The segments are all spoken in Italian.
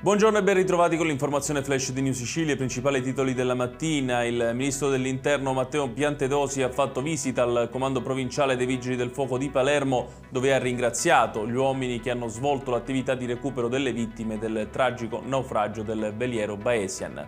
Buongiorno e ben ritrovati con l'informazione flash di New Sicilia, i principali titoli della mattina. Il ministro dell'Interno Matteo Piantedosi ha fatto visita al comando provinciale dei Vigili del Fuoco di Palermo, dove ha ringraziato gli uomini che hanno svolto l'attività di recupero delle vittime del tragico naufragio del veliero Baesian.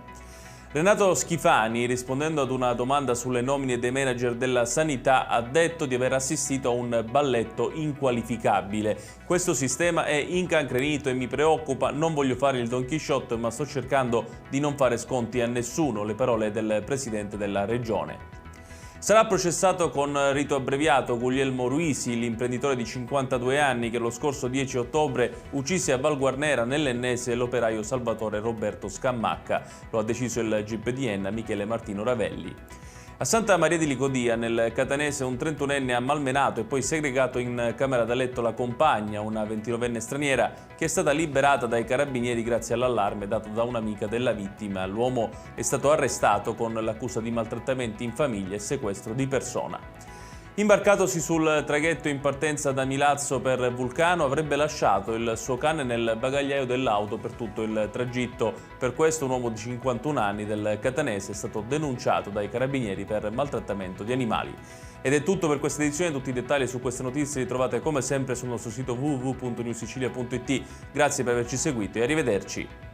Renato Schifani, rispondendo ad una domanda sulle nomine dei manager della sanità, ha detto di aver assistito a un balletto inqualificabile. Questo sistema è incancrenito e mi preoccupa, non voglio fare il Don Chisciotte, ma sto cercando di non fare sconti a nessuno, le parole del presidente della regione. Sarà processato con rito abbreviato Guglielmo Ruisi, l'imprenditore di 52 anni che lo scorso 10 ottobre uccise a Val Guarnera nell'Ennese l'operaio Salvatore Roberto Scammacca. Lo ha deciso il GIP di Enna Michele Martino Ravelli. A Santa Maria di Licodia, nel Catanese, un 31enne ha malmenato e poi segregato in camera da letto la compagna, una 29enne straniera, che è stata liberata dai carabinieri grazie all'allarme dato da un'amica della vittima. L'uomo è stato arrestato con l'accusa di maltrattamenti in famiglia e sequestro di persona. Imbarcatosi sul traghetto in partenza da Milazzo per Vulcano, avrebbe lasciato il suo cane nel bagagliaio dell'auto per tutto il tragitto. Per questo un uomo di 51 anni del Catanese è stato denunciato dai carabinieri per maltrattamento di animali. Ed è tutto per questa edizione, tutti i dettagli su queste notizie li trovate come sempre sul nostro sito www.newsicilia.it. Grazie per averci seguito e arrivederci.